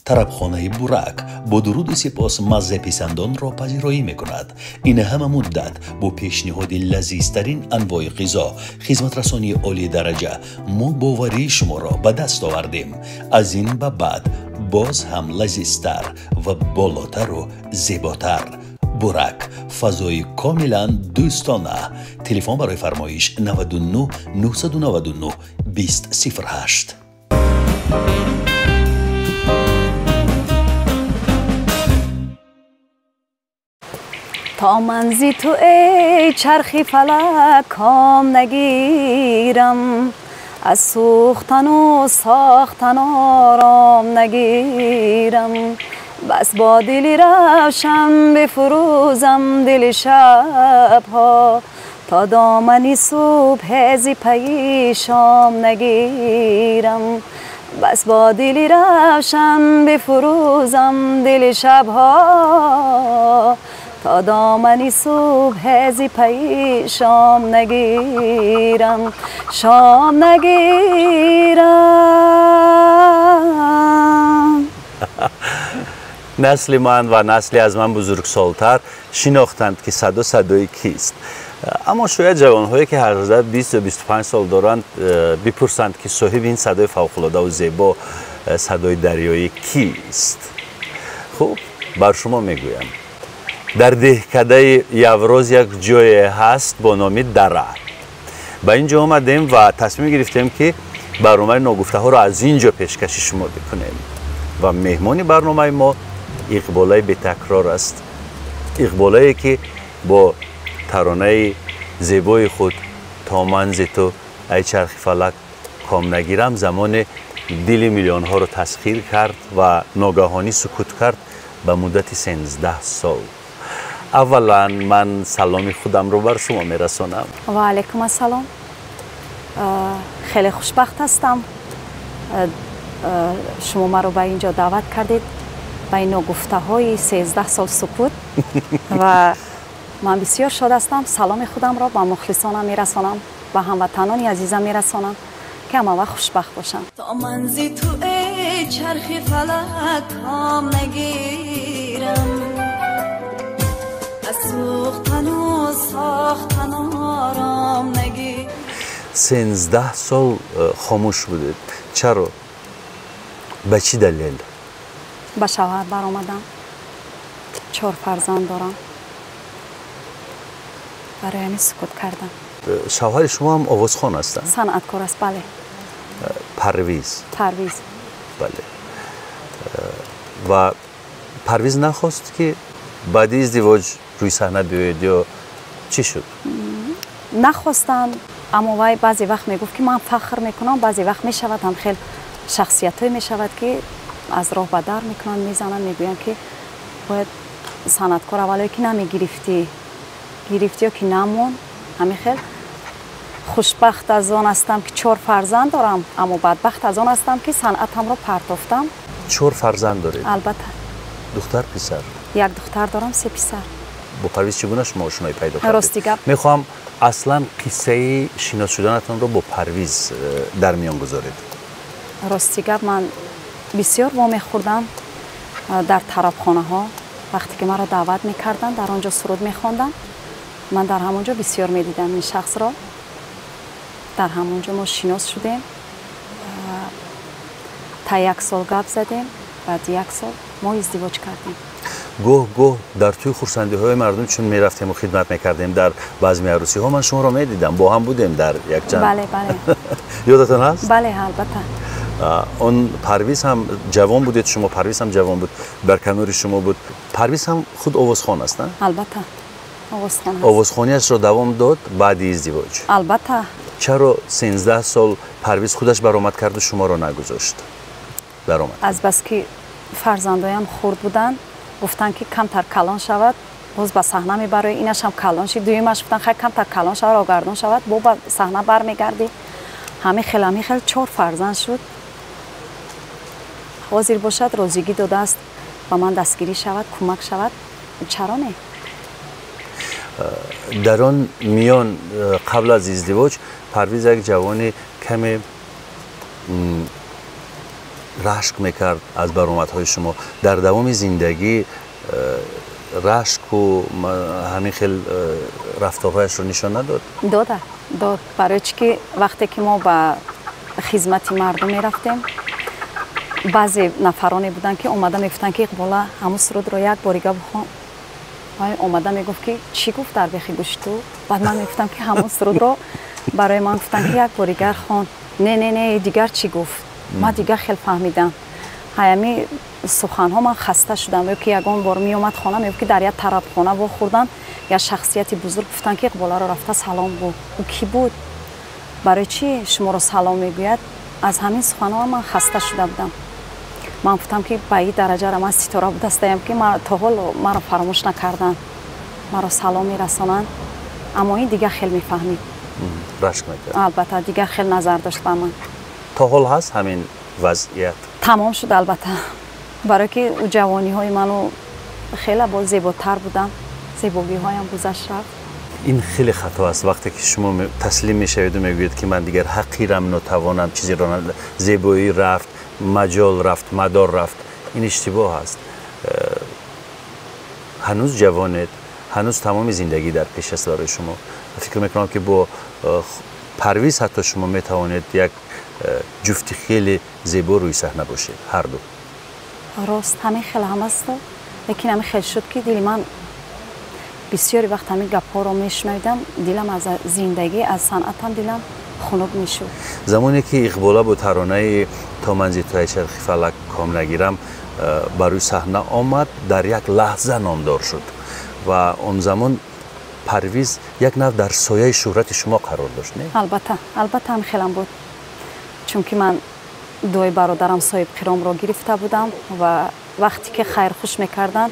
طربخانه بورک با درود و سپاس مزه پسندان را پذیرایی میکند. این همه مدت با پیشنهاد لذیذترین انواع غذا، خدمت رسانی عالی درجه، ما باوری شما را به دست آوردیم. از این به بعد باز هم لذیذتر و بالاتر و زیباتر. بورک، فضای کاملا دوستانه. تلفن برای فرمایش 99 999 2008. تا منزی تو ای چرخی فلک کام نگیرم، از سوختن و ساختن آرام نگیرم. بس با دلی روشن بفروزم دل شبها، تا دامنی صبح هزی پی شام نگیرم. بس با دلی روشن بفروزم دل شبها، تا دامنی صبح هزی پی شام نگیرم. شام نگیرم. نسل من و نسلی از من بزرگسالتر شناختند که صدای کیست. اما شاید جوانهایی که هر روزه 20 و 25 سال دارند بپرسند که صاحب این صدای فوق‌العاده و زیبا، صدای دریایی کیست؟ خب بر شما میگویم. در دهکده یوراز یک جای هست با نام دره. به اینجا آمدیم و تصمیم گرفتیم که برنامه ناگفته ها را از اینجا پیشکش شما بکنیم. و مهمانی برنامه ما اقباله بی تکرار است. اقباله که با ترانه زیبای خود تا منز تو ای چرخی فلک کام نگیرم زمان دل میلیون ها را تسخیر کرد و ناگهانی سکوت کرد به مدت 13 سال. اولا من سلام خودم رو بر شما میرسانم. و علیکم السلام. خیلی خوشبخت هستم شما ما رو به اینجا دعوت کردید، به این ناگفته های 13 سال سکوت. و من بسیار شاد هستم. سلام خودم را به مخلصانم میرسانم، به هموطنان عزیزم میرسانم که همه وقت خوشبخت باشن. تا منزی تو ای چرخی فلک کام نگیرم، از سوختن و ساختن آرام نگیرم. 13 سال خاموش بودید. چرا؟ به چی دلیل؟ به شوهر برآمدم. 4 فرزند دارم. برای همین سکوت کردم. شوهر شما هم آوازخوان هستن؟ صنعتکار است. بله. پرویز. بله. و پرویز نخواست که بعد ازدواج روی صحنه بیاید یا چی شد؟ نخواستم، اما وای بعضی وقت میگفت که من فخر میکنم، بعضی وقت میشود هم خیلی شخصیتایی میشود که از راه به در میکنن، میزنن، میگوین که باید صنعتکار اولی که نمیگرفتی یا که نمون. همین خیلی خوشبخت از آن هستم که 4 فرزند دارم، اما بدبخت از آن هستم که صنعتم را پرتافتم. 4 فرزند دارید؟ البته. دختر پسر؟ 1 دختر دارم، 3 پسر. با پرویز چگونه شما آشنایی پیدا کردید؟ راستی گپ میخوام اصلا قصه شناس شدنتون رو با پرویز در میان گذارید. راستی گپ من بسیار وامی خوردم در طربخانه ها. وقتی که مرا دعوت میکردن در آنجا سرود میخواندم، من در همونجا بسیار میدیدم این شخص را. در همونجا ما شناس شدیم. تا 1 سال گپ زدیم، بعد 1 سال ما ازدواج کردیم. گوه در توی خورسندی های مردم چون میرفتیم و خدمت میکردیم در بعضی عروسی ها من شما رو میدیدم، با هم بودیم در یک چند. بله. یادتون هست؟ بله البته. اون پرویز هم جوان بودید، شما پرویز هم جوان بود، در کنار شما بود. پرویز هم خود آوازخوان است نه؟ البته آوازخوان هست. آوازخوانیش رو دوام داد بعد ازدواج؟ البته. چرا 13 سال پرویز خودش برآمد کرد و شما رو نگذاشت برآمد؟ از بس که فرزندایم خرد بودن، گفتن که کمتر کلان شود، باز به صحنه میبره. اینش هم کلان شد. دویمش گفتن خیلی کمتر کلان شود، آگردان شود، با به صحنه برمیگردی. همه خیلی 4 فرزند شد. حاضر باشد روزگی داده است و من دستگیری شود، کمک شود. چرا نه؟ در آن میان قبل از ازدواج پرویز یک جوان کمی رشک میکرد از برآمدهای شما در دوام زندگی رشک و همین خیل رفتارهایش رو نشان نداد؟ داد برای که وقتی که ما به خدمت مردم میرفتیم بعضی نفرانی بودن که اومدن میگفتن که اقبالا همون سرود رو یک باریگه بخوان اومدن میگفت که چی گفت در بخی گوش تو بعد من میگفتم که همون سرود رو برای من گفتن که یک باریگر خوان نه دیگر چی گفت ما دیگر خیلی فهمیدم همی سخن ها من خسته شدم که یگان بار می اومد خانه میگفت که در یک طرف خانه وا خوردن یا شخصیت بزرگ گفتن که اقبالا رو رفته سلام بود او کی بود برای چی شما رو سلام میگوید از همین سخن ها من خسته شده بودم من گفتم که به این درجه را من ستاره بود هستم که من تا حال مرا فراموش نکردن مرا سلام میرسانند اما این دیگه خیلی میفهمید رشک میکرد البته دیگه خیلی نظر داشت به من تا حال هست همین وضعیت تمام شد البته برای که جوانی های منو خیلی با زیباتر بودم زیبایی هایم گذشت رفت این خیلی خطا است وقتی که شما تسلیم میشوید و میگویید که من دیگر حقیرم نتوانم چیزی را زیبایی رفت مجال رفت مدار رفت این اشتباه است هنوز جوانید هنوز تمام زندگی در پیش است برای شما فکر میکنم که با پرویز حتی شما میتوانید یک جفتی خیلی زیبا روی صحنه باشید هر دو راست همین خیلی هم است لیکن همین خیلی شد که دل من بسیاری وقت همین گپ‌ها رو میشنیدم دلم از زندگی از صنعتم دلم خنک میشد زمانی که اقبالا با ترانه تا منزل توی چرخی فلک کام نگیرم بروی صحنه آمد در یک لحظه نامدار شد و اون زمان پرویز یک نوع در سایه شهرت شما قرار داشت نه؟ البته هم خیلی بود چون که من دوی برادرم صاحب قرام را گرفته بودم و وقتی که خیر خوش میکردن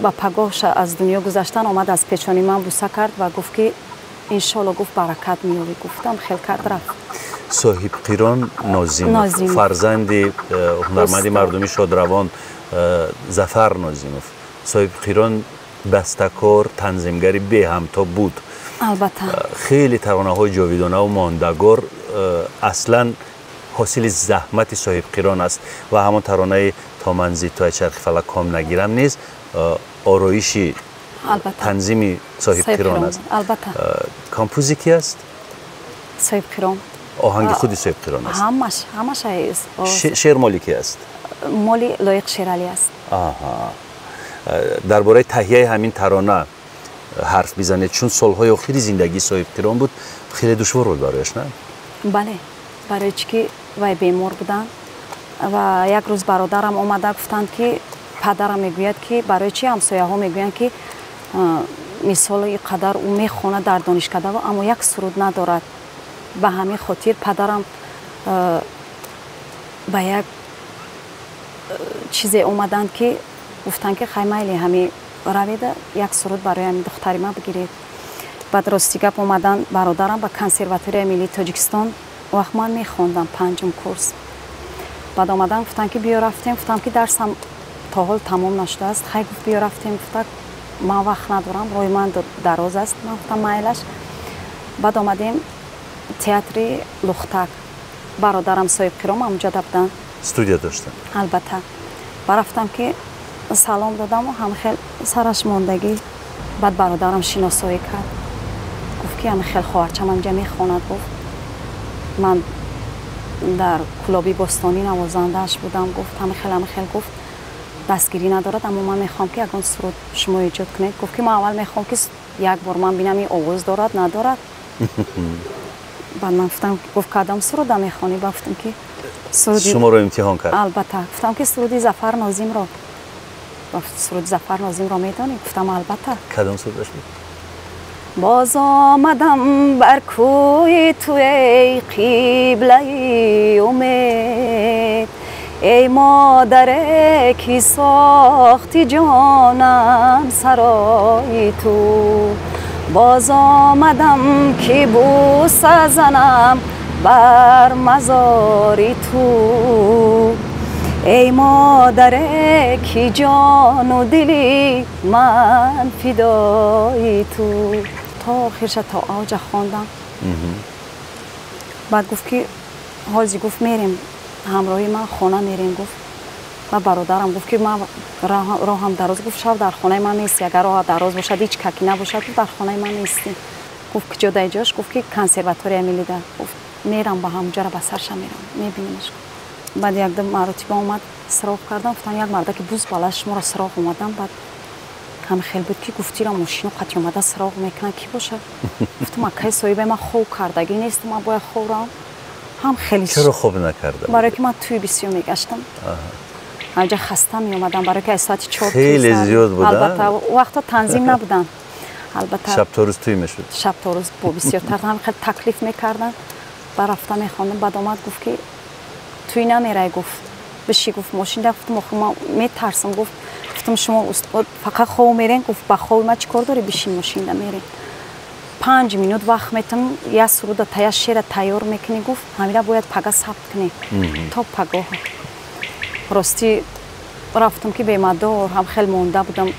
با پگاهش از دنیا گذشتن آمد از پیشانی من بوسه کرد و گفت که انشالله گفت برکت میاری گفتم خیلی کرد رفت صاحب قران نازیموف فرزند هنرمند مردمی شادروان ظفر نازیموف صاحب قران بسته‌کار تنظیمگری به همتا بود البته خیلی ترانه های جاویدانه و ماندگار اصلا حاصل زحمت صاحب قران است و همون ترانه تا منزل توی چرخی فلک کام نگیرم نیست آرایشی تنظیمی صاحب قران است البته کامپوزی کی است صاحب قران آهنگ خودی صاحب قران است همش است شعر مالی کی است مالی لایق شیرالی است آها درباره تهیه همین ترانه حرف بزنید چون سالهای آخری زندگی صاحب قران بود خیلی دشوار بود برایش نه بله برای که وای بیمار بودن و یک روز برادرم اومده گفتند که پدرم میگوید که برای چی همسایه ها میگویند که مثال قدر او میخونه در دانشکده و اما یک سرود ندارد به همین خاطر پدرم به یک چیزی اومدند که گفتن که خیلی همین روید یک سرود برای همین دختری ما بگیرید بعد راستی گپ اومدن برادرم به کنسرواتوری ملی تاجیکستان وقت من میخوندم 5م کورس بعد آمدن گفتن که بیا رفتیم گفتم که درسم تا حال تمام نشده است خیلی گفت بیا رفتیم گفتن من وقت ندارم روی من دراز است من گفتم مایلش بعد آمدیم تئاتر لختک برادرم صاحب قرام اونجا بودن استودیو داشتن البته برفتم که سلام دادم و هم خیلی سرش ماندگی بعد برادرم شناسایی کرد گفت که هم خیلی خواهرچم اینجا میخواند گفت من در کلابی باستانی نوازنده‌اش بودم گفت هم خیلی گفت دستگیری ندارد اما من میخوام که اگه سرود شما ایجاد کنید گفت که من اول میخوام که یک بار من ببینم این آواز دارد ندارد بعد من گفتم گفت کدام سرود میخوانی گفتم که سرودی شما رو امتحان کرد البته گفتم که سرودی ظفر ناظم را گفت سرود ظفر ناظم را میدونی گفتم البته کدام سرودش بود باز آمدم بر کوی تو ای قبله امید ای مادر کی ساختی جانم سرای تو باز آمدم که بوسه زنم بر مزاری تو ای مادر کی جان و دلی من فدای تو تا آخرش تا اوج خواندم بعد گفت که حاجی گفت میریم ҳамроҳи ман хона мерем гуфт ва бародарам гуфт ки ман роҳам дароз гуфт шав дар хонаи ман нести агар роҳа дароз бошад ҳеҷ каки набошад дар хонаи ман нести гуфт куҷо дай ҷош гуфт ки консерватория миллида гуфт мерам ба ҳамуҷара ба сарша мерам мебинемаш баъд якдам маротиба омад сироғ кардам гуфтам як мардаки буз балаш шуморо сироғ омадам баъд ҳам хел буд ки гуфтира мошино қатъи омада сироғ мекунад ки бошад гуфтам акаи соҳибаи ман хоб кардагӣ нест ман бояд хобрам ҳам хеле чаро хоб накардам барое ки ман тӯй бисёр мегаштам ҳамҷа хаста меомадам барое ки аз соати 4 хеле зиёд буда албатта вақто танзим набудан албатта шаб то рӯз тӯй мешуд шаб то рӯз бо бисёртар ҳам хел таклиф мекарданд ба рафта мехондам баъд омад гуфт ки тӯй намерай гуфт биши гуфт мошинда гуфтам охир ман метарсам гуфтам шумо фақат хоб мерен гуфт ба хоби ман чӣ кор дорӣ бишин мошинда мерен 5 минут вақт метавонӣ як суруда тая шера тайёр мекунӣ гуфт ҳамира бояд пага сабт кунӣ то пагоҳа ростӣ рафтам ки бемадор ҳам хел монда будам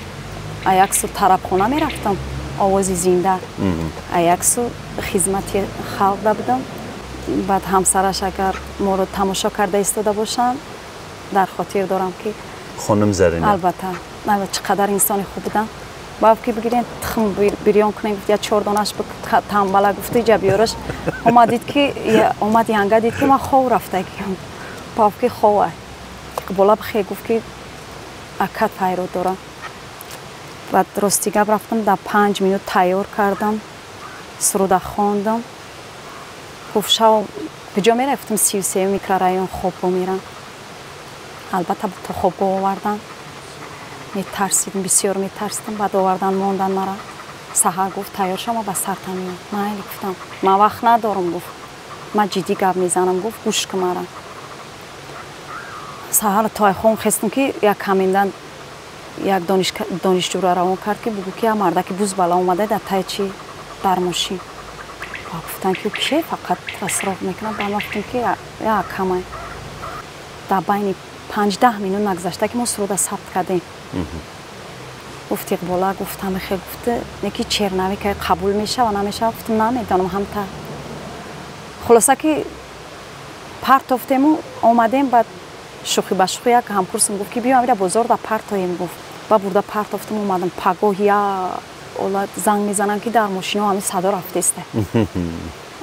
аяксу тарабхона мерафтам овози зинда аяксу хизмати халқда будам баъд ҳамсараш агар моро тамошо карда истода бошанд дар хотир дорам ки хонум Зарина албатта чӣ қадар инсони хуб будам баъд ки бигирен тухм бирён кунем гуфт я 4 донаш тамбала гуфт иҷа биёраш омадид ки омад янга дид ки ман хов рафтагиам баъд ки хова иқбола бихе гуфт ки акат пайро дорам баъд рости гап рафтам дар 5 минут тайёр кардам суруда хондам гуфт шав куҷо меравӣ гуфтам 33 микрорайон хобгоҳ мерам албатта то хобгоҳ овардан метарсидам бисёр метарсидам баъд овардан мондан мара саҳар гуфт тайёр шав ман ба сартам меям майли гуфтам ман вақт надорам гуфт ман ҷиддӣ гап мезанам гуфт гӯш кун мара саҳар тайхон хестам ки як каминдан як донишҷӯро равон кард ки бугӯ ки як мардаки буз бала омада дар таи чӣ дар мошин гуфтам ки кие фақат асроғ мекунад ба гуфтам ки як камай дар байни 15 минут нагзашта ки мо суруда сабт кардем гуфт иқбола гуфт ҳама хел гуфта неки чернави ки қабул мешава намешава гуфтам намедонам ҳамта хулоса ки партофтему омадем баъд шухи ба шухи як ҳамкурсам гуфт ки биё амира бозор да партоем гуфт ба бурда партофтам омадам пагоҳ я ола занг мезананд ки дар мошино ҳамин садо рафтеста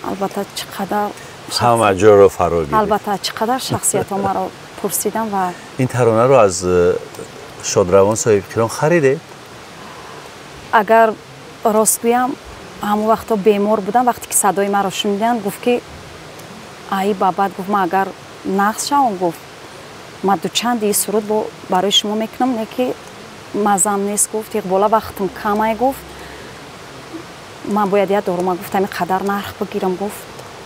албатта чӣ қадар ҳама ҷоро фаро гирифт албатта чӣ қадар шахсиятҳо маро пурсидам ва ин таронаро аз шодравон соҳибқирон хариде агар рост гӯям ҳамон вақто бемор будам вақте ки садои маро шуниданд гуфт ки аи бабад гуфт ман агар нақс шавам гуфт ман дучанди ин суруд барои шумо мекунам не ки мазам нест гуфт иқбола вақтам камай гуфт ман бояд як дорума гуфт ҳамин қадар нарх бигирам гуфт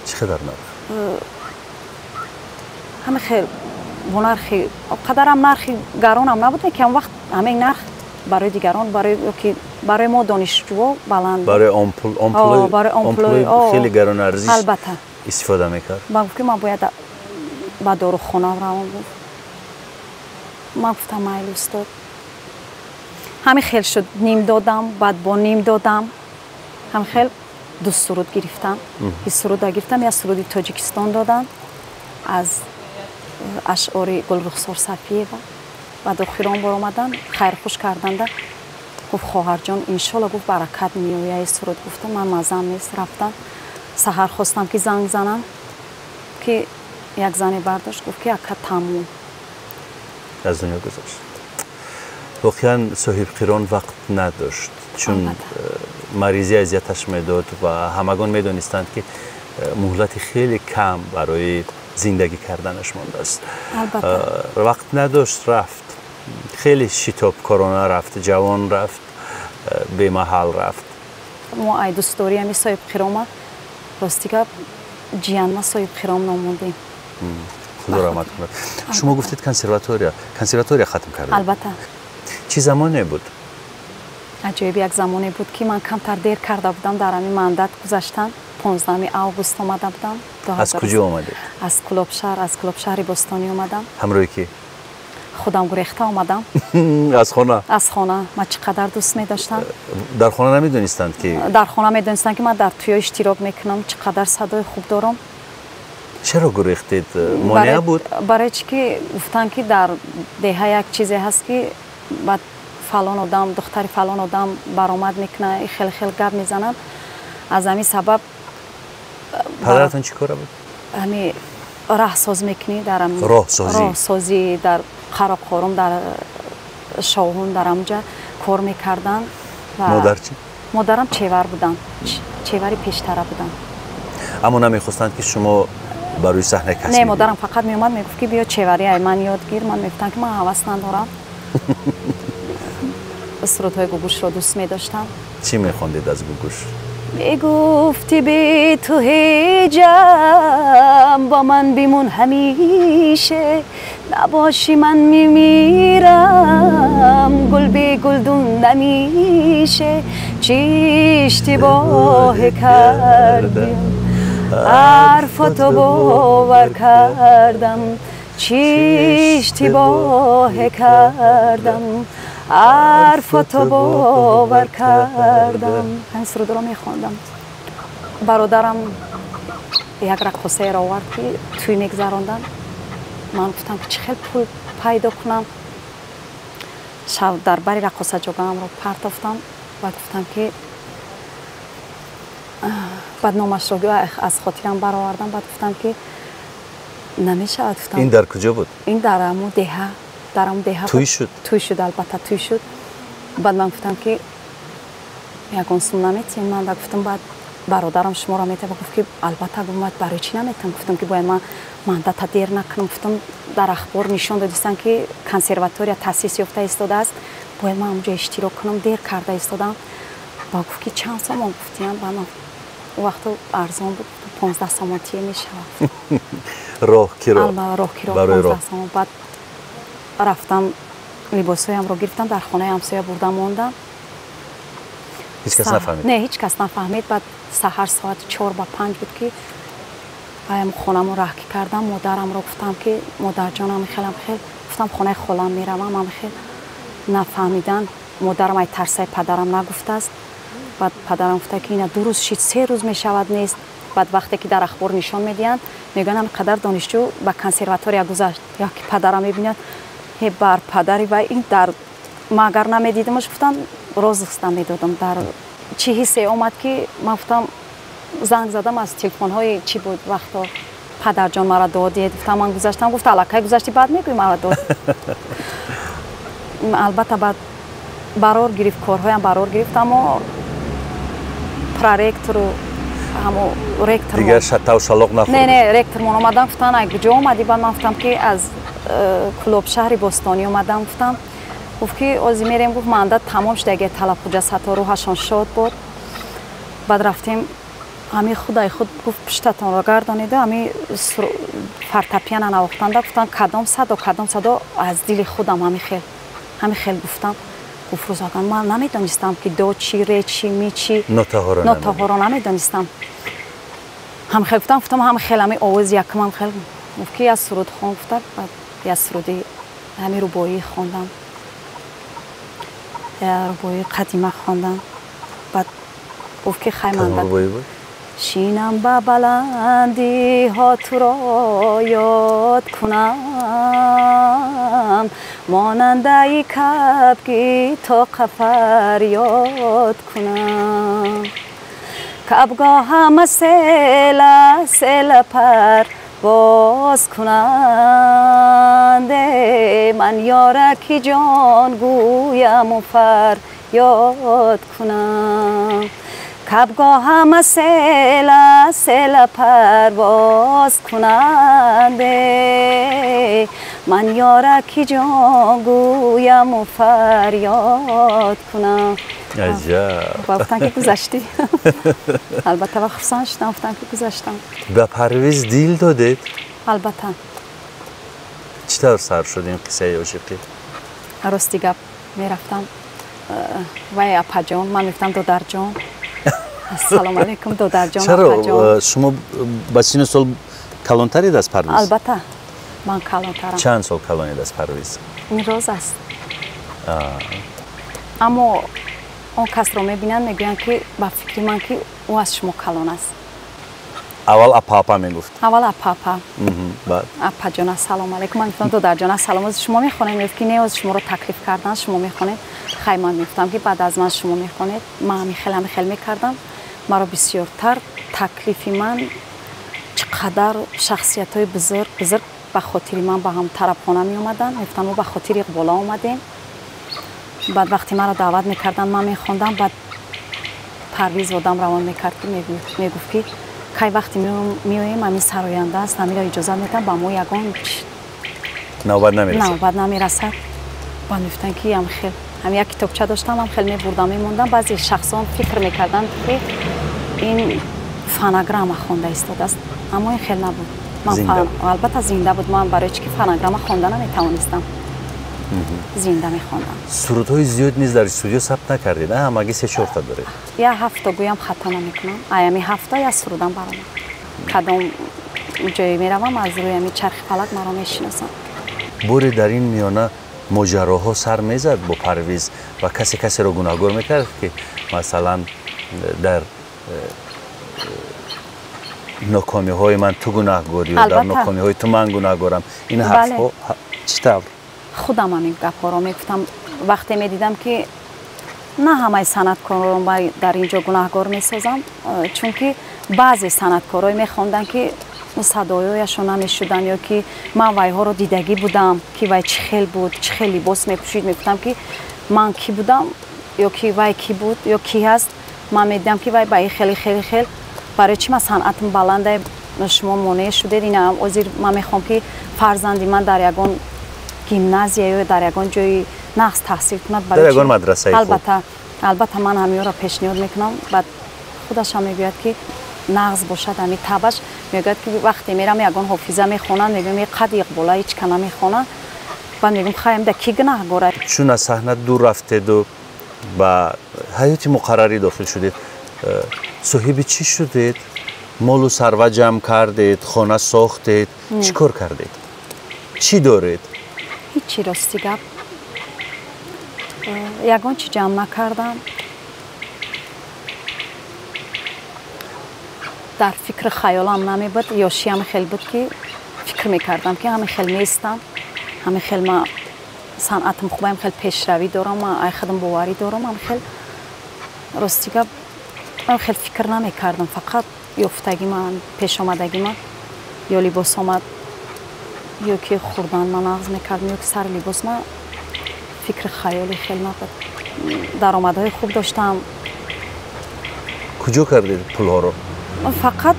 чӣ қадар нарх ҳамин хел бо нархи қадарам нархи гаронам набуд ки ҳам вақт ҳамин нарх барои дигарон барои мо донишҷӯо баланд барои ампулои хеле гаронарзиш албатта истифода мекард ман гуфт ки ман бояд ба дорухона равам гуфт ман гуфтам майли устод ҳамин хел шуд ним додам баъд бо ним додам ҳамин хел ду суруд гирифтам ин суруда гирифтам як суруди тоҷикистон доданд аз ашъори гулрухсор сафиева баъд охирон бор омадан хайрхуш карданда гуфт хоҳарҷон иншолла гуфт баракат меояд ин суруд гуфтам ман мазам нест рафтам саҳар хостам ки занг занам ки як зане бардошт гуфт ки ака тамом аз дунё гузашт воқеан соҳибқирон вақт надошт чун маризӣ азияташ медод ва ҳамагон медонистанд ки муҳлати хеле кам барои зиндагӣ карданаш мондааст вақт надошт рафт хеле шитобкорона рафт ҷавон рафт бемаҳал рафт мо ай дӯстдориами соҳибқирома рости гап ҷиянма соҳибқиром номудем худо раҳмат кунад шумо гуфтед консерватория хатм кардед албатта чӣ замоне буд аҷоиб як замоне буд ки ман камтар дер карда будам дар ҳамин мандат гузаштан 15 август омада будам аз куҷо омадед аз кулобшаҳри бостонӣ омадам ҳамроҳи ки худам гурехта омадам аз хона ман чӣ қадар дӯст медоштам дар хона намедонистанд ки дар хона медонистанд ки ман дар туё иштирок мекунам чӣ қадар садои хуб дорам چرا گریختید؟ مانع بود؟ برای چی که گفتن که در دهه یک چیزی هست که بعد فلان آدم دختری فلان آدم برآمد میکنه خیلی خیلی گپ میزنن از همین سبب پدرتون چی کاره بود؟ همین راه ساز میکنی در راه سازی در خرابخورم در شاهون در اونجا کار میکردن مادر چی؟ مادرم چیور بودن چیوری پیشتره بودن اما نمیخواستند که شما برای صحنه کسی نه مادرم فقط میومد میگفت که بیا چیوری ای من یادگیر من میگفتم که من هوس ندارم سرودهای گوگوش رو دوست می‌داشتم. چی می‌خوندید از گوگوش؟ گفتی به تو هیجم با من بیمون همیشه نباشی من میمیرم گل به گلدون نمیشه چی اشتباه کردم حرفاتو باور کردم چی اشتباه کردم حرفاتو باور کردم این سرود رو میخوندم برادرم یک رقصه را آورد که توی میگذراندن من گفتم که چه خیلی پول پیدا کنم شب در بری رقصه جوگم رو پرتافتم بعد گفتم که بعد نامش رو از خاطرم برآوردم بعد گفتم که نمیشه گفتم این در کجا بود؟ این در همون دهه توی شد؟ توی شد البته توی شد بعد من گفتم که یکون سوم نمیتیم من گفتم بعد برادرم شما را میته گفت که البته گفت برای چی نمیتم گفتم که باید من مدت دیر نکنم گفتم در اخبار نشون دادن که کنسرواتوری تاسیس یافته ایستاده است باید من اونجا اشتراک کنم دیر کرده ایستادم با گفت که چند سامان گفتیم بعد من وقت ارزان بود 15 سامانتی میشه راه کرا برای 15 سامان بعد رفتم لباسایم رو گرفتم در خانه همسایه بردم موندم هیچ کس نفهمید؟ نه هیچ کس نفهمید بعد سحر ساعت 4 با 5 بود که بایم خونم رو راه کردم مادرم رو گفتم که مادر جانم خیلی گفتم خانه خالم میرم من خیلی نفهمیدن مادرم ای ترسای پدرم نگفته است بعد پدرم گفته که اینا 2 روز شید 3 روز میشود نیست بعد وقتی که در اخبار نشون میدین میگن انقدر دانشجو با کنسرواتوری گذشت یا که پدرم میبینید هی بر پدری و این در ما اگر نمیدیدمش گفتم روز خستم میدادم در چی حسی اومد که من گفتم زنگ زدم از تلفن های چی بود وقتا پدر جان مرا دادید گفتم من گذاشتم گفت الکی گذاشتی بعد میگوی مرا داد البته بعد برار گرفت کارهایم برار گرفت اما پرارکتر و همو رکتر دیگر شتا و شلاق نخورد نه رکتر من اومدم گفتن اگه کجا اومدی بعد من گفتم که از کلوب شهر بستانی اومدم گفت که آزی میریم گفت مانده تمام شد اگه طلب جسد ها روحشان شاد بود بعد رفتیم همین خدای خود گفت پشتتان رو گردانیده همین فرتپیان نواختنده گفتن کدام صدا از دل خودم همین خیلی گفتم گفت روزاگان من نمیدانستم که دو چی ری چی می چی نوتا رو نمیدانستم هم خیلی گفتم هم خیلی همین آواز یکم هم خیلی گفت که از سرود خوان گفتم بعد از سرودی همین روبایی خوندم روبایی قدیمه خوندم بعد گفت که خیمنده شینم با بلندی ها تو را یاد کنم ماننده ای کبگی تا قفر یاد کنم کبگاه همه سیل پر باز کننده من یارکی جان گویم و فر یاد کنم کبگاه همه سیل پرواز کننده من یارکی جان گویم و فریاد کنم عجب گفتن که گذشتی البته و خفصان شدم گفتن که گذشتم به پرویز دیل دادید؟ البته چطور سر شد این قصه عاشقی؟ راستی گپ میرفتم وای اپا جان من میفتم دودر جان سلام علیکم دودر جان چرا شما با سین سال کلانترید از پرویز؟ البته من کلانترم چند سال کلانید از پرویز؟ این روز است اما اون کس رو میبینن میگوین که با فکر من که او از شما کلان است اول اپا میگفت. اول اپا. بعد اپا جان سلام علیکم. من گفتم دادر جان سلام. از شما میخونید میگفت که نه از شما رو تکلیف کردن شما میخونید. خیلی من میگفتم که بعد از من شما میخونید. من خیلی میکردم. مرا بسیارتر تکلیفی من چقدر شخصیت‌های بزرگ به خاطر من با هم طرفخانه می اومدن. میگفتن ما به خاطر اقبالا اومدیم. بعد وقتی مرا دعوت میکردن من میخوندم. بعد پرویز آدم روان میکرد که میگفت که کی وقتی میویم همین سراینده است همین را اجازه میدم با ما یگان نوبت نمیرسد. بعد میگفتن که هم یک کتابچه داشتم هم خیلی میبردم میموندم. بعضی شخصان فکر میکردن که این فانوگرام خوانده ایستاده است اما این خیلی نبود. من البته زنده بود. من برای چی که فانوگرام خوانده نمیتوانستم زنده میخواندم. سرودهای زیاد نیز در استودیو ثبت نکردید؟ نه همگی 3-4 تا دارید. یا 7 تا گویم خطا نمیکنم. ایامی 7 تا یا سرودم برام. کدام جایی میروم از روی می چرخ فلک مرا میشناسن. بوری در این میانه ماجراها سر میزد با پرویز و کسی رو گناهکار میکرد که مثلا در ناکامی های من تو گناهکاری و در ناکامی های تو من گناهکارم. این حرفا چطور؟ خودم همین گپا رو میگفتم وقتی میدیدم که نه همه صنعتکاران در اینجا گناهکار میسازم چون که بعضی صنعتکارای میخوندن که صدایشون نمیشدن یا که من وای ها رو دیدگی بودم که وای چه خیل بود چه خیلی لباس میپوشید. میگفتم که من کی بودم یا که وای کی بود یا کی هست. من میدیدم که وای با خیلی برای چی من صنعتم بلنده شما مانع شدید. اینا عذر من میخوام که فرزندی من در یگان گیمنازیا یا در یگان جای نقص تحصیل کند. در یگان مدرسه البته من همین را پیشنهاد میکنم. بعد خودش هم میگوید که نقص باشد همین تبش میگوید که وقتی میرم یگان حافظه میخونن میگم قد اقبالا هیچ کنه میخونن. بعد میگم خواهیم در کی گناهکاره. چون از صحنه دور رفتید و با حیات مقرری داخل شدید صاحب چی شدید؟ مال و ثروت جمع کردید؟ خانه ساختید؟ چیکار کردید؟ چی دارید؟ هیچی راستی گپ یگان چی جمع نکردم. در فکر خیالم نمیبود. یاشی هم خیلی بود که فکر میکردم که همین خیلی نیستم. همین خیلی من صنعتم خوبم خیلی پیشروی دارم. من خودم باوری دارم. همین خیلی راستی گپ من خیلی فکر نمیکردم. فقط یافتگی من پیش آمدگی من یا لباس آمد یا که خوردن من نقض میکردم یا که سر لباس من فکر خیالی خیلی نبود. درآمدهای خوب داشتم. کجا کردید پول ها رو؟ فقط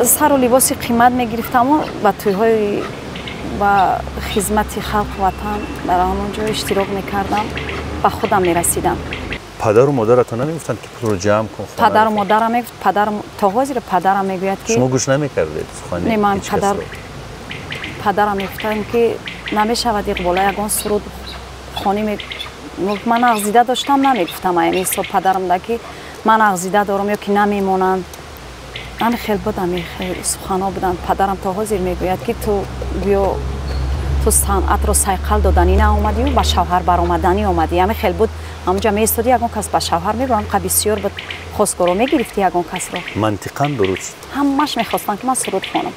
سر و لباسی قیمت میگرفتم و با تویهای با خدمت خلق وطن در همونجا اشتراک میکردم. با خودم میرسیدم. پدر و مادرتون نمیگفتن که پول رو جمع کن؟ پدر و مادرم میگفت. تا حاضر پدرم میگوید که شما گوش نمیکردید سخن نه من پدرم میگفتن که نمیشود اقبالا یگان سرود خانی من اغزیده داشتم نمیگفتم. این حساب پدرم ده که من اغزیده دارم یا که نمیمونن. من خیلی بودم خیلی سخنا بودن. پدرم تا حاضر میگوید که تو بیا تو صنعت رو سایقل دادنی نه اومدی و با شوهر برآمدنی اومدی. همین خیلی بود. همونجا میستادی یگان کس با شوهر میبرن که بسیار بود خواستگارو میگرفتی یگان کس رو. منطقاً درست. همش میخواستن که من سرود خوانم.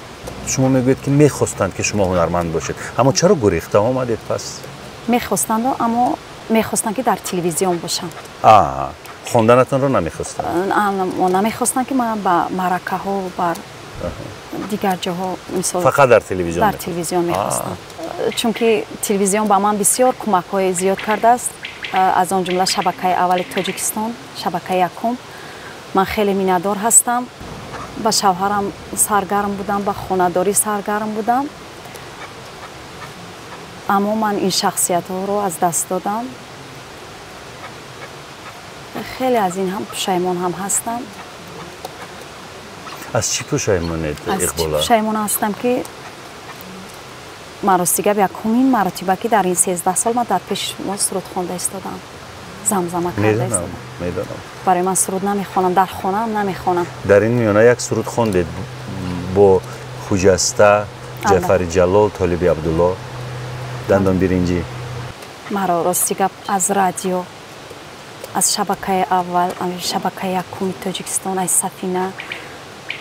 شما میگوید که میخواستند که شما هنرمند باشید اما چرا گریخته آمدید پس؟ میخواستند اما میخواستند که در تلویزیون باشم. خواندنتون رو نمیخواستن؟ نمیخواستن که من با مرکه ها و بر دیگر جاها فقط در تلویزیون؟ در تلویزیون میخواستم. چون که تلویزیون با من بسیار کمک های زیاد کرده است. از آن جمله شبکه اول تاجیکستان، شبکه یکم. من خیلی مینه‌دار هستم. با شوهرم سرگرم بودم، با خانه‌داری سرگرم بودم. اما من این شخصیت ها رو از دست دادم. خیلی از این هم پشیمان هم هستم. از چی پشیمانید اقبالا؟ از چی پشیمان هستم که مراسیگه یکمین مرتبه که در این 13 سال من در پیش ما سرود خوانده ایستادم. زمزمه کرده ایستادم. میدونم. برای من سرود نمیخوانم، در خانه هم نمیخوانم. در این میانه یک سرود خواندید با خوجسته، جعفر جلال، طالب عبدالله، دندان برنجی. مرا راستیگه از رادیو، از شبکه اول، شبکه یکم تاجیکستان، از سفینه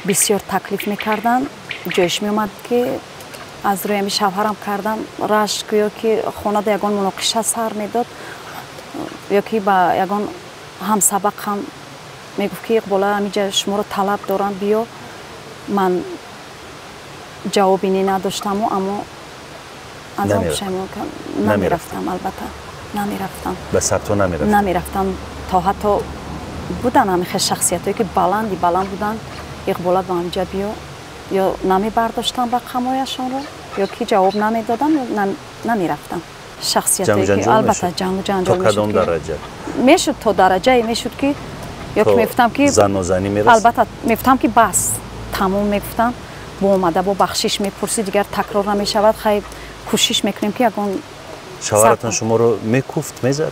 بسیار تکلیف میکردن جایش میومد که از روی شوهرم کردم رشک یا که خونه دا یگان مناقشه سر میداد یا که با یگان هم سبق هم میگفت که اقباله همینجا شما رو طلب دارن بیا من جوابی نداشتم و اما از آن پشیمون نمیرفتم البته نمیرفتم به سبتو نمیرفتم نمیرفتم تا حتی بودن همیشه شخصیتایی که بلند بودن اقباله با همینجا بیا یا نمی برداشتم رقمایشان رو یا که جواب نمیدادم یا نمیرفتم شخصیتایی که البته جنگ و جنجال تا کدام درجه میشد تا درجه میشد که یا که میفتم که زن و زنی میرسید البته میفتم که بس تمام میفتم با اومده با بخشش میپرسی دیگر تکرار نمیشود خیلی کوشش میکنیم که یگان شوهرتون شما رو میکوفت میزد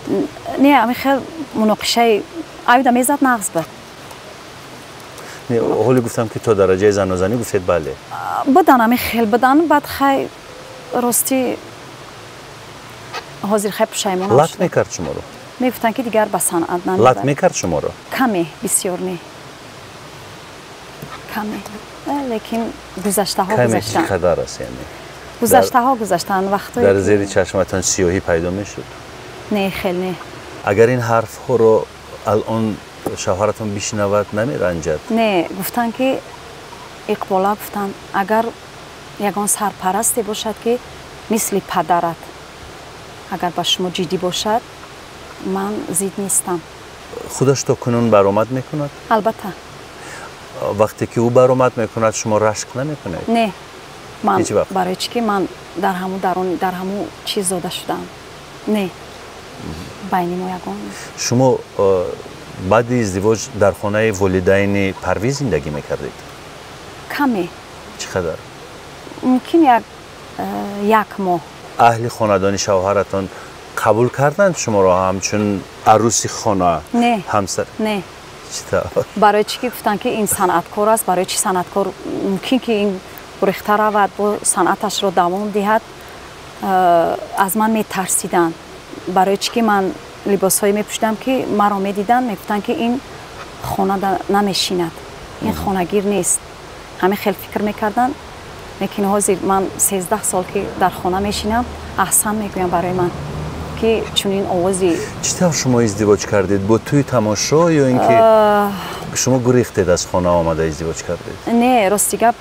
نه همین خیلی مناقشه آیده میزد نغز بود حالی گفتم که تو درجه زن و زنی گفتید بله بدن همین خیلی بدن بعد خیلی راستی حاضر خیلی پشیمون شد لط میکرد شما رو میفتن که دیگر به صنعت نمیبرد لط میکرد شما رو کمی بسیار نه کمی لیکن گذشته ها گذشتن کمی چقدر است یعنی گذشته ها گذشتن وقتی در زیر چشمتان سیاهی پیدا میشد نه خیلی نه اگر این حرف ها رو الان شوهرتون بشنود نمیرنجد نه گفتن که اقبالا گفتن اگر یگان سرپرستی باشد که مثل پدرت اگر با شما جدی باشد من زید نیستم خودش تا کنون برآمد میکند البته وقتی که او برآمد میکند شما رشک نمیکنید نه من هیچ وقت برای چی که من در همون چیز زاده شدم نه بین ما یگان شما بعد ازدواج در خانه والدین پرویز زندگی میکردید کمی چقدر ممکن یک ماه اهل خاندان شوهرتان قبول کردند شما را همچون عروسی خانه نه همسر نه چطور برای چی که گفتن که این صنعتکار است برای چی صنعتکار ممکن که این گریخته رود با صنعتش رو دوام دهد از من میترسیدن برای چی که من لباسهایی میپوشیدم که مرا میدیدن میگفتن که این خانه نمیشیند این خانه‌گیر نیست همه خیلی فکر میکردن لیکن حاضر من 13 سال که در خانه میشینم احسن میگویم برای من که چون این آوازی چطور شما ازدواج کردید با توی تماشا یا اینکه شما گریختید از خانه آمده ازدواج کردید نه راستیگه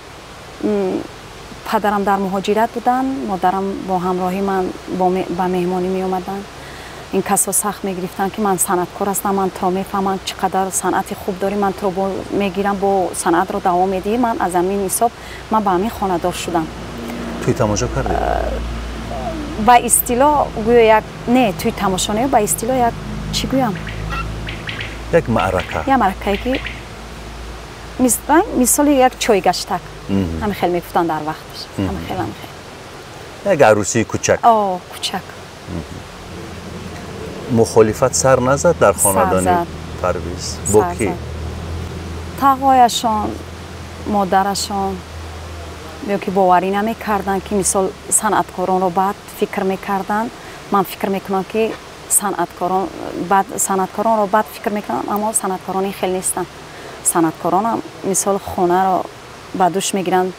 پدرم در مهاجرت بودن مادرم با همراهی من با مهمانی می اومدن این کسا سخت میگرفتن که من صنعتکار هستم من تو میفهمم چقدر صنعت خوب داری من تو میگیرم با صنعت رو دوام میدی من از همین حساب من با همین خانه دار شدم توی تماشا کردید با اصطلاح گویا یک نه توی تماشا نه با اصطلاح یک چی گویم یک معرکه که مثال یک چای گشتک همه خیلی میگفتن در وقتش همه خیلی یک عروسی کوچک کوچک مخالفت سر نزد در خاندان پرویز با کی؟ تقایشان مادرشان یا که باوری نمیکردن که مثال صنعتکاران رو بعد فکر میکردن من فکر میکنم که صنعتکاران رو بعد فکر میکنم اما صنعتکاران خیلی نیستن صنعتکاران هم مثال خانه رو بعدش میگیرن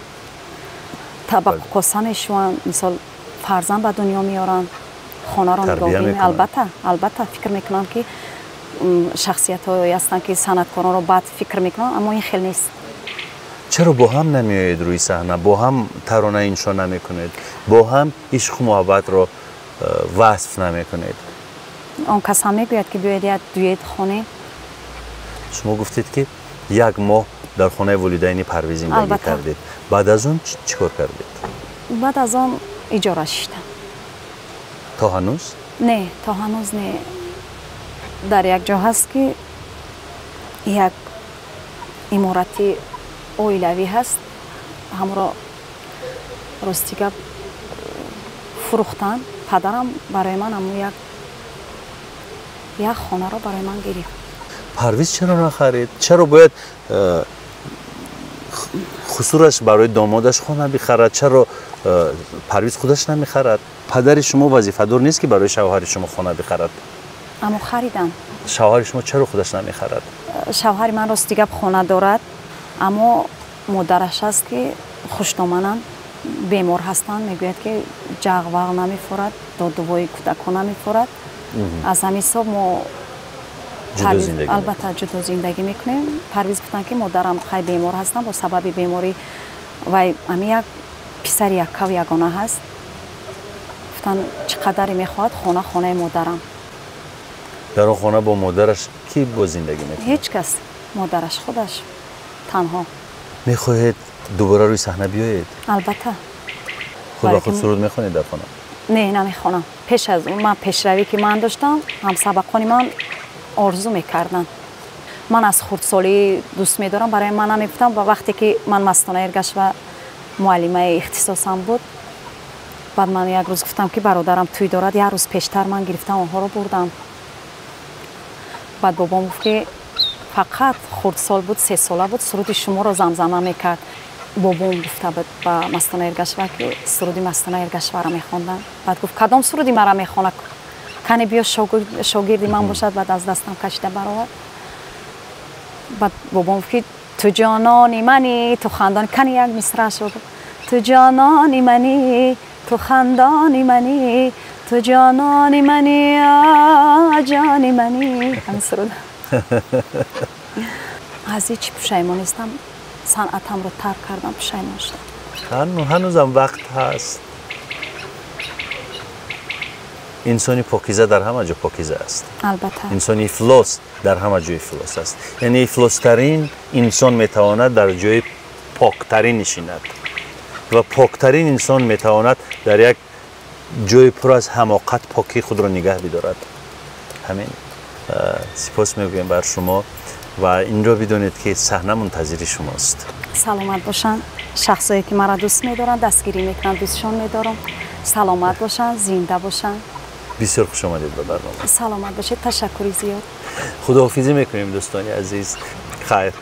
طبق کاسه میشون مثال فرزند به دنیا میارن خانه رو نگاه میکنن البته فکر میکنم که شخصیت هایی هستن که صنعتکاران رو بعد فکر میکنن اما این خیلی نیست چرا با هم نمیایید روی صحنه با هم ترانه انشا نمیکنید با هم عشق و محبت رو وصف نمیکنید اون کس هم میگوید که بیاید دویت خانه شما گفتید که یک ماه در خانه والدین پرویز زندگی کردید بعد از اون چیکار کردید بعد از اون اجاره شدم تا هنوز نه تا هنوز نه در یک جا هست که یک امارتی اویلوی هست همون را راستیگه فروختن پدرم برای من همون یک خانه را برای من گرفت پرویز چرا نخرید؟ چرا باید خسورش برای دامادش خانه بخرد؟ چرا پرویز خودش نمیخرد؟ پدر شما وظیفه دار نیست که برای شوهر شما خانه بخرد؟ اما خریدن شوهر شما چرا خودش نمیخرد؟ شوهر من راستیگه خانه دارد اما مادرش است که خوشنامانن بیمار هستند، میگوید که جغ نمیخورد، دودوی کودکان نمیخورد. از همین حساب ما البته جدا زندگی میکنیم. پرویز گفتن که مادرم خیلی بیمار هستن، با سبب بیماری و همین یک پسر یکه و یگانه هست. گفتن چقدر میخواد خانه مادرم. در اون خانه با مادرش کی با زندگی میکنه؟ هیچ کس، مادرش خودش تنها. میخواهید دوباره روی صحنه بیایید؟ البته. خود با خود سرود میخوانید در خانه؟ نه نمیخوانم. پیش از اون من پیشروی که من داشتم، هم سبقانی من آرزو میکردن. من از خردسالی دوست میدارم، برای من نمیگفتم. و وقتی که من مستانه ارگشت و معلمه اختصاصم بود، بعد من یک روز گفتم که برادرم توی دارد، یک روز پیشتر من گرفتم اونها رو بردم. بعد بابام گفت که فقط خردسال بود، 3 ساله بود، سرود شما رو زمزمه میکرد. بابام گفته بود با مستانه ارگشور که سرودی مستانه ارگشور را میخواندن. بعد گفت کدام سرودی مرا میخواند، کنی بیا شاگردی من باشد. بعد از دستم کشیده برآورد. بعد بابام گفت که تو جانانی منی تو خندان، کنی یک مصرع شد. تو جانانی منی تو خندانی منی، تو جانانی منی جانی منی. همین سرود. از هیچ پشیمان نیستم، صنعتم رو ترک کردم، پشیمان شدم. هنوزم وقت هست. انسانی پاکیزه در همه جا پاکیزه است. البته. انسانی افلاس در همه جای افلاس است. یعنی افلاس‌ترین انسان میتواند در جای پاکترین نشیند و پاکترین انسان میتواند در یک جای پر از حماقت پاکی خود را نگه بدارد. همین. سپاس میگویم بر شما و این را بدونید که صحنه منتظر شماست. سلامت باشن شخصایی که مرا دوست میدارن، دستگیری میکنن، دوستشون میدارم. سلامت باشن، زنده باشن. بسیار خوش آمدید به برنامه. سلامت باشید. تشکر زیاد. خداحافظی میکنیم دوستان عزیز. خیر.